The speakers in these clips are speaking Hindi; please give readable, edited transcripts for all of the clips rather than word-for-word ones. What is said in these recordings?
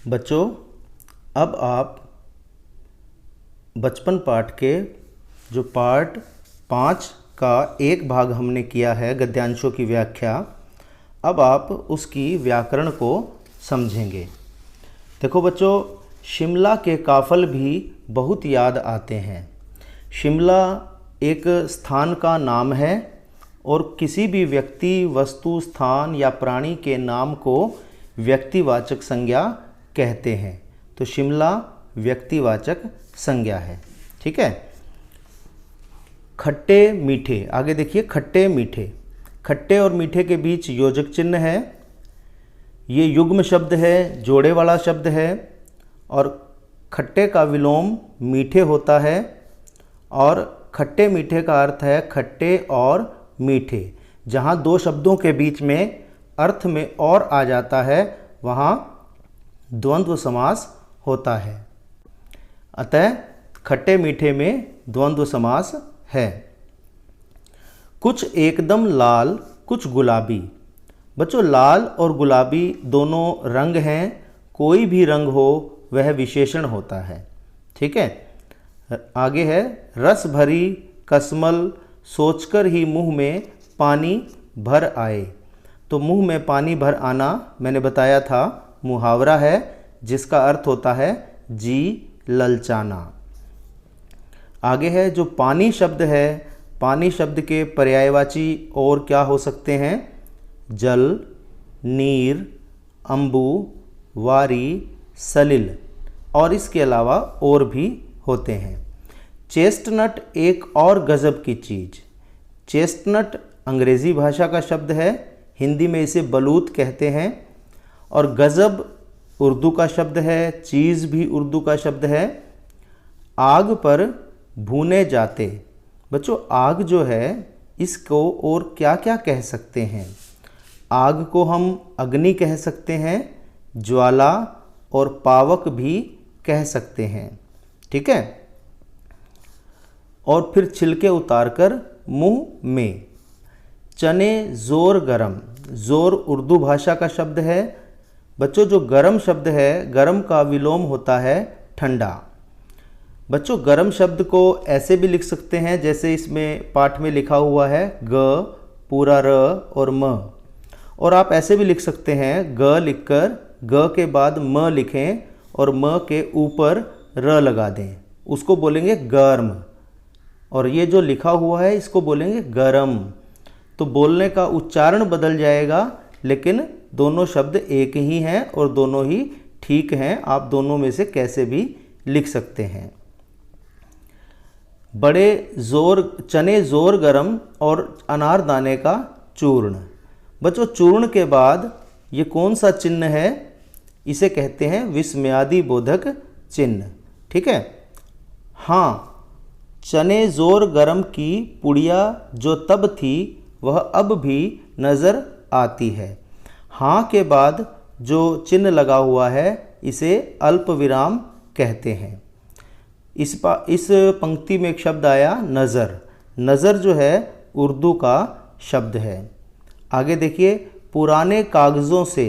बच्चों, अब आप बचपन पाठ के जो पार्ट 5 का एक भाग हमने किया है गद्यांशों की व्याख्या, अब आप उसकी व्याकरण को समझेंगे। देखो बच्चों, शिमला के काफ़ल भी बहुत याद आते हैं। शिमला एक स्थान का नाम है और किसी भी व्यक्ति, वस्तु, स्थान या प्राणी के नाम को व्यक्तिवाचक संज्ञा कहते हैं। तो शिमला व्यक्तिवाचक संज्ञा है। ठीक है। खट्टे मीठे, आगे देखिए, खट्टे मीठे। खट्टे और मीठे के बीच योजक चिन्ह है। ये युग्म शब्द है, जोड़े वाला शब्द है। और खट्टे का विलोम मीठे होता है और खट्टे मीठे का अर्थ है खट्टे और मीठे। जहाँ दो शब्दों के बीच में अर्थ में और आ जाता है वहाँ द्वंद्व समास होता है। अतः खट्टे मीठे में द्वंद्व समास है। कुछ एकदम लाल, कुछ गुलाबी। बच्चों, लाल और गुलाबी दोनों रंग हैं। कोई भी रंग हो वह विशेषण होता है। ठीक है। आगे है, रस भरी कसमल, सोचकर ही मुंह में पानी भर आए। तो मुंह में पानी भर आना मैंने बताया था मुहावरा है, जिसका अर्थ होता है जी ललचाना। आगे है, जो पानी शब्द है, पानी शब्द के पर्यायवाची और क्या हो सकते हैं? जल, नीर, अम्बु, वारी, सलिल और इसके अलावा और भी होते हैं। चेस्टनट एक और गज़ब की चीज़। चेस्टनट अंग्रेज़ी भाषा का शब्द है, हिंदी में इसे बलूत कहते हैं। और गज़ब उर्दू का शब्द है, चीज़ भी उर्दू का शब्द है। आग पर भूने जाते। बच्चों, आग जो है इसको और क्या क्या कह सकते हैं? आग को हम अग्नि कह सकते हैं, ज्वाला और पावक भी कह सकते हैं। ठीक है। और फिर छिलके उतारकर मुंह में। चने जोर गरम। जोर उर्दू भाषा का शब्द है। बच्चों, जो गरम शब्द है, गरम का विलोम होता है ठंडा। बच्चों, गरम शब्द को ऐसे भी लिख सकते हैं जैसे इसमें पाठ में लिखा हुआ है, ग पूरा र और म। और आप ऐसे भी लिख सकते हैं, ग लिखकर ग के बाद म लिखें और म के ऊपर र लगा दें, उसको बोलेंगे गर्म। और ये जो लिखा हुआ है इसको बोलेंगे गरम। तो बोलने का उच्चारण बदल जाएगा, लेकिन दोनों शब्द एक ही हैं और दोनों ही ठीक हैं। आप दोनों में से कैसे भी लिख सकते हैं। बड़े जोर, चने जोर गरम और अनारदाने का चूर्ण। बच्चों, चूर्ण के बाद ये कौन सा चिन्ह है? इसे कहते हैं विस्मयादि बोधक चिन्ह। ठीक है। हाँ, चने जोर गरम की पुड़िया जो तब थी वह अब भी नज़र आती है। हाँ के बाद जो चिन्ह लगा हुआ है इसे अल्प विराम कहते हैं। इस पंक्ति में एक शब्द आया नज़र। नज़र जो है उर्दू का शब्द है। आगे देखिए, पुराने कागज़ों से।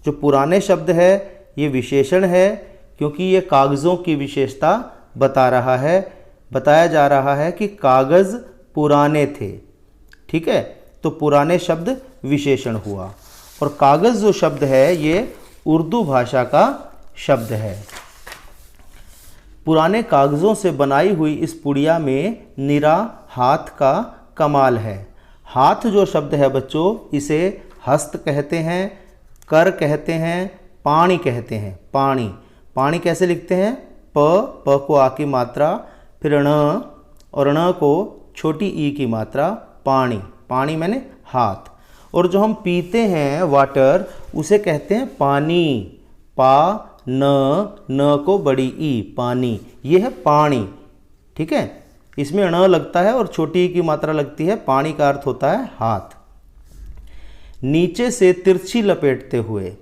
जो पुराने शब्द है ये विशेषण है, क्योंकि ये कागज़ों की विशेषता बता रहा है। बताया जा रहा है कि कागज़ पुराने थे। ठीक है। तो पुराने शब्द विशेषण हुआ। और कागज़ जो शब्द है ये उर्दू भाषा का शब्द है। पुराने कागज़ों से बनाई हुई इस पुड़िया में निरा हाथ का कमाल है। हाथ जो शब्द है बच्चों, इसे हस्त कहते हैं, कर कहते हैं, पानी कहते हैं। पानी, पानी कैसे लिखते हैं? प को आ की मात्रा, फिर ण और ण को छोटी ई की मात्रा, पानी। पानी मैंने हाथ। और जो हम पीते हैं वाटर, उसे कहते हैं पानी। पा न को बड़ी ई, पानी। ये है पानी। ठीक है। इसमें ण लगता है और छोटी ई की मात्रा लगती है। पानी का अर्थ होता है हाथ। नीचे से तिरछी लपेटते हुए।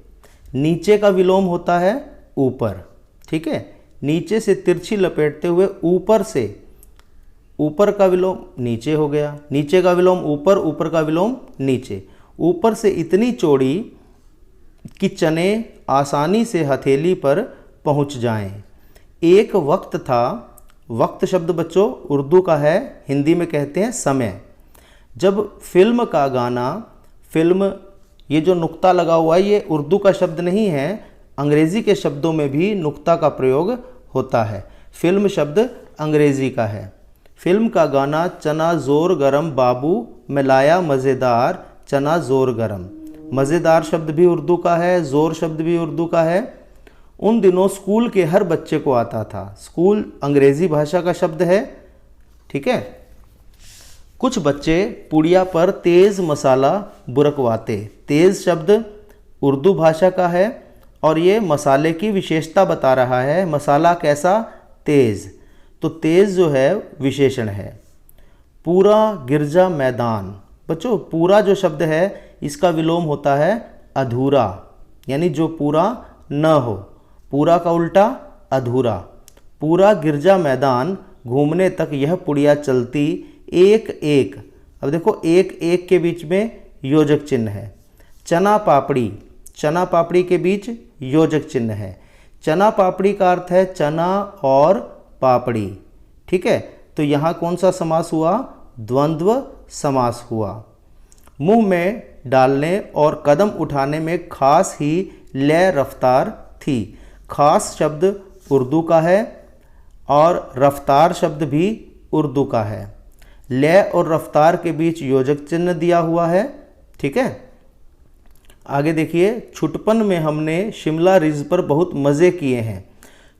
नीचे का विलोम होता है ऊपर। ठीक है। नीचे से तिरछी लपेटते हुए, ऊपर से, ऊपर का विलोम नीचे हो गया, नीचे का विलोम ऊपर, ऊपर का विलोम नीचे। ऊपर से इतनी चौड़ी कि चने आसानी से हथेली पर पहुंच जाएं। एक वक्त था, वक्त शब्द बच्चों उर्दू का है, हिंदी में कहते हैं समय। जब फिल्म का गाना, फिल्म ये जो नुक्ता लगा हुआ है ये उर्दू का शब्द नहीं है, अंग्रेज़ी के शब्दों में भी नुक्ता का प्रयोग होता है। फिल्म शब्द अंग्रेज़ी का है। फिल्म का गाना चना ज़ोर गरम बाबू में लाया मज़ेदार चना ज़ोर गरम। मज़ेदार शब्द भी उर्दू का है, ज़ोर शब्द भी उर्दू का है। उन दिनों स्कूल के हर बच्चे को आता था। स्कूल अंग्रेज़ी भाषा का शब्द है, ठीक है। कुछ बच्चे पुड़िया पर तेज़ मसाला बुरकवाते। तेज़ शब्द उर्दू भाषा का है और ये मसाले की विशेषता बता रहा है। मसाला कैसा? तेज़। तो तेज़ जो है विशेषण है। पूरा गिरजा मैदान, बच्चों पूरा जो शब्द है इसका विलोम होता है अधूरा, यानी जो पूरा न हो। पूरा का उल्टा अधूरा। पूरा गिरजा मैदान घूमने तक यह पुड़िया चलती एक एक। अब देखो एक एक के बीच में योजक चिन्ह है। चना पापड़ी, चना पापड़ी के बीच योजक चिन्ह है। चना पापड़ी का अर्थ है चना और पापड़ी, ठीक है। तो यहाँ कौन सा समास हुआ? द्वंद्व समास हुआ। मुंह में डालने और कदम उठाने में खास ही लय रफ्तार थी। खास शब्द उर्दू का है और रफ्तार शब्द भी उर्दू का है। लय और रफ्तार के बीच योजक चिन्ह दिया हुआ है, ठीक है। आगे देखिए, छुटपन में हमने शिमला रिज पर बहुत मज़े किए हैं।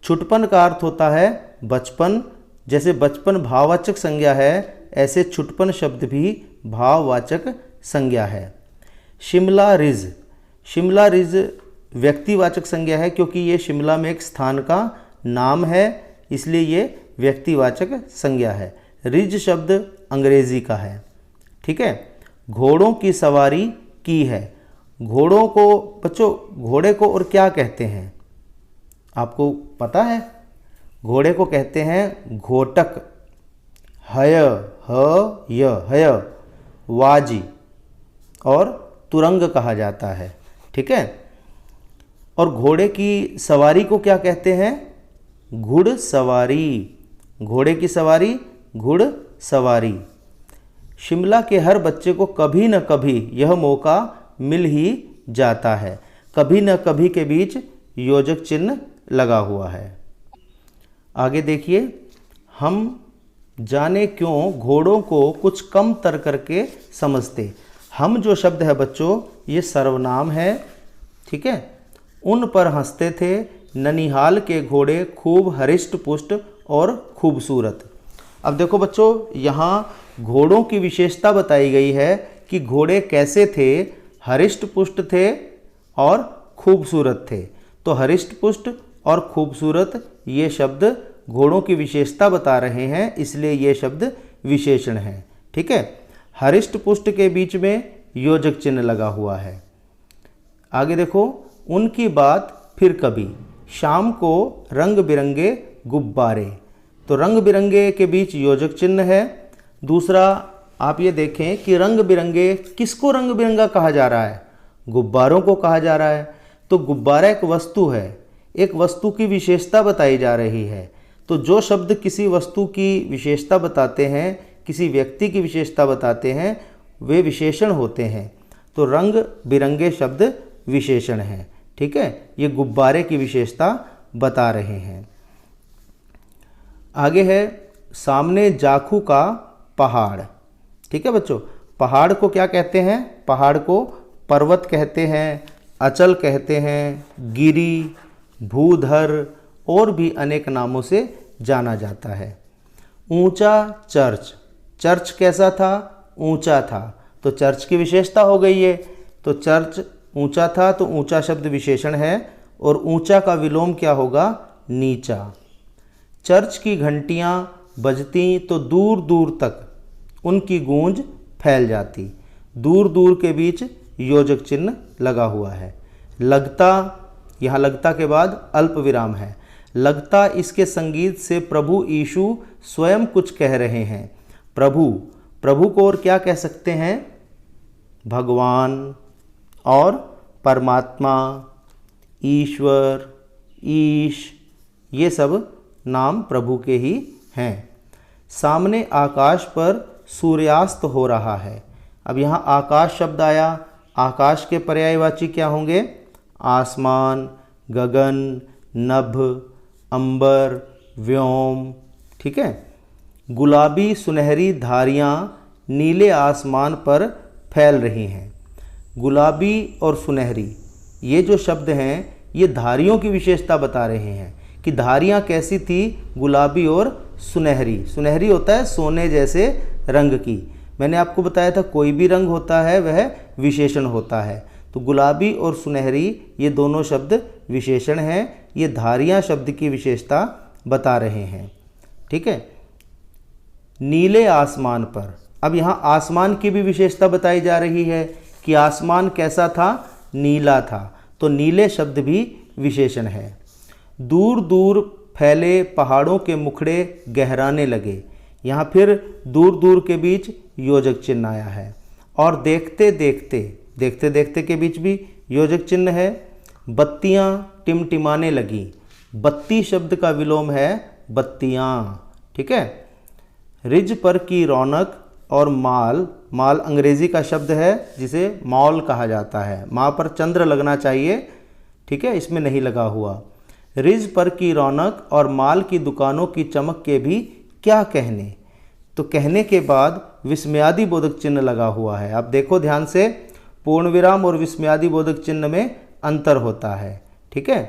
छुटपन का अर्थ होता है बचपन। जैसे बचपन भाववाचक संज्ञा है, ऐसे छुटपन शब्द भी भाववाचक संज्ञा है। शिमला रिज, शिमला रिज व्यक्तिवाचक संज्ञा है क्योंकि ये शिमला में एक स्थान का नाम है, इसलिए ये व्यक्तिवाचक संज्ञा है। रिज शब्द अंग्रेज़ी का है, ठीक है। घोड़ों की सवारी की है। घोड़ों को बच्चों, घोड़े को और क्या कहते हैं आपको पता है? घोड़े को कहते हैं घोटक, हय हय, वाजी और तुरंग कहा जाता है, ठीक है। और घोड़े की सवारी को क्या कहते हैं? घुड़सवारी। घोड़े की सवारी घुड़सवारी। शिमला के हर बच्चे को कभी न कभी यह मौका मिल ही जाता है। कभी न कभी के बीच योजक चिन्ह लगा हुआ है। आगे देखिए, हम जाने क्यों घोड़ों को कुछ कम तर करके समझते। हम जो शब्द है बच्चों ये सर्वनाम है, ठीक है। उन पर हंसते थे ननिहाल के घोड़े खूब हरिष्ट पुष्ट और खूबसूरत। अब देखो बच्चों, यहाँ घोड़ों की विशेषता बताई गई है कि घोड़े कैसे थे, हरिष्ट पुष्ट थे और खूबसूरत थे। तो हरिष्ट पुष्ट और खूबसूरत ये शब्द घोड़ों की विशेषता बता रहे हैं, इसलिए ये शब्द विशेषण है, ठीक है। हरिष्ट पुष्ट के बीच में योजक चिन्ह लगा हुआ है। आगे देखो, उनकी बात फिर कभी। शाम को रंग बिरंगे गुब्बारे। तो रंग बिरंगे के बीच योजक चिन्ह है। दूसरा आप ये देखें कि रंग बिरंगे, किसको रंग बिरंगा कहा जा रहा है? गुब्बारों को कहा जा रहा है। तो गुब्बारा एक वस्तु है, एक वस्तु की विशेषता बताई जा रही है। तो जो शब्द किसी वस्तु की विशेषता बताते हैं, किसी व्यक्ति की विशेषता बताते हैं, वे विशेषण होते हैं। तो रंग बिरंगे शब्द विशेषण हैं, ठीक है। ये गुब्बारे की विशेषता बता रहे हैं। आगे है सामने जाखू का पहाड़, ठीक है बच्चों। पहाड़ को क्या कहते हैं? पहाड़ को पर्वत कहते हैं, अचल कहते हैं, गिरी, भूधर और भी अनेक नामों से जाना जाता है। ऊंचा चर्च। चर्च कैसा था? ऊंचा था। तो चर्च की विशेषता हो गई है। तो चर्च ऊंचा था, तो ऊंचा शब्द विशेषण है और ऊंचा का विलोम क्या होगा? नीचा। चर्च की घंटियां बजती तो दूर दूर तक उनकी गूंज फैल जाती। दूर दूर के बीच योजक चिन्ह लगा हुआ है। लगता, यहाँ लगता के बाद अल्प विराम है। लगता इसके संगीत से प्रभु यीशु स्वयं कुछ कह रहे हैं। प्रभु, प्रभु को और क्या कह सकते हैं? भगवान और परमात्मा, ईश्वर, ईश, ये सब नाम प्रभु के ही हैं। सामने आकाश पर सूर्यास्त हो रहा है। अब यहाँ आकाश शब्द आया, आकाश के पर्यायवाची क्या होंगे? आसमान, गगन, नभ, अंबर, व्योम। ठीक है। गुलाबी सुनहरी धारियाँ नीले आसमान पर फैल रही हैं। गुलाबी और सुनहरी ये जो शब्द हैं ये धारियों की विशेषता बता रहे हैं कि धारियाँ कैसी थी, गुलाबी और सुनहरी। सुनहरी होता है सोने जैसे रंग की। मैंने आपको बताया था कोई भी रंग होता है वह विशेषण होता है, तो गुलाबी और सुनहरी ये दोनों शब्द विशेषण हैं। ये धारियाँ शब्द की विशेषता बता रहे हैं। ठीक है। नीले आसमान पर, अब यहाँ आसमान की भी विशेषता बताई जा रही है कि आसमान कैसा था? नीला था, तो नीले शब्द भी विशेषण है। दूर दूर फैले पहाड़ों के मुखड़े गहराने लगे, यहाँ फिर दूर दूर के बीच योजक चिन्ह आया है। और देखते देखते, देखते देखते के बीच भी योजक चिन्ह है। बत्तियाँ टिमटिमाने लगी, बत्ती शब्द का विलोम है बत्तियाँ। ठीक है। रिज पर की रौनक और माल, माल अंग्रेजी का शब्द है जिसे मॉल कहा जाता है। माँ पर चंद्र लगना चाहिए, ठीक है, इसमें नहीं लगा हुआ। रिज पर की रौनक और माल की दुकानों की चमक के भी क्या कहने, तो कहने के बाद विस्मयादि बोधक चिन्ह लगा हुआ है। आप देखो ध्यान से, पूर्ण विराम और विस्मयादि बोधक चिन्ह में अंतर होता है। ठीक है।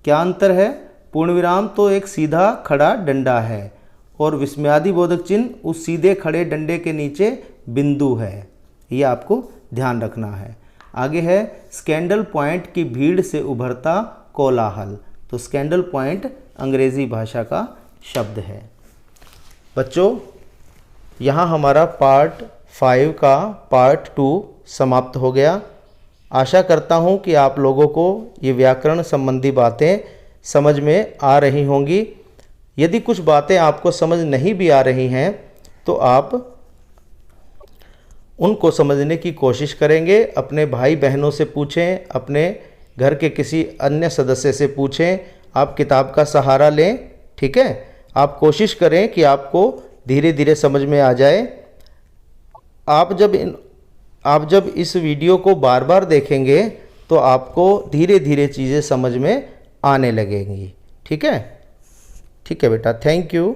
क्या अंतर है? पूर्ण विराम तो एक सीधा खड़ा डंडा है और विस्मयादि बोधक चिन्ह उस सीधे खड़े डंडे के नीचे बिंदु है। ये आपको ध्यान रखना है। आगे है स्कैंडल पॉइंट की भीड़ से उभरता कोलाहल, तो स्कैंडल पॉइंट अंग्रेजी भाषा का शब्द है। बच्चों, यहाँ हमारा पार्ट 5 का पार्ट 2 समाप्त हो गया। आशा करता हूँ कि आप लोगों को ये व्याकरण संबंधी बातें समझ में आ रही होंगी। यदि कुछ बातें आपको समझ नहीं भी आ रही हैं तो आप उनको समझने की कोशिश करेंगे। अपने भाई बहनों से पूछें, अपने घर के किसी अन्य सदस्य से पूछें, आप किताब का सहारा लें। ठीक है। आप कोशिश करें कि आपको धीरे धीरे समझ में आ जाए। आप जब इस वीडियो को बार बार देखेंगे तो आपको धीरे धीरे चीज़ें समझ में आने लगेंगी। ठीक है। ठीक है बेटा, थैंक यू।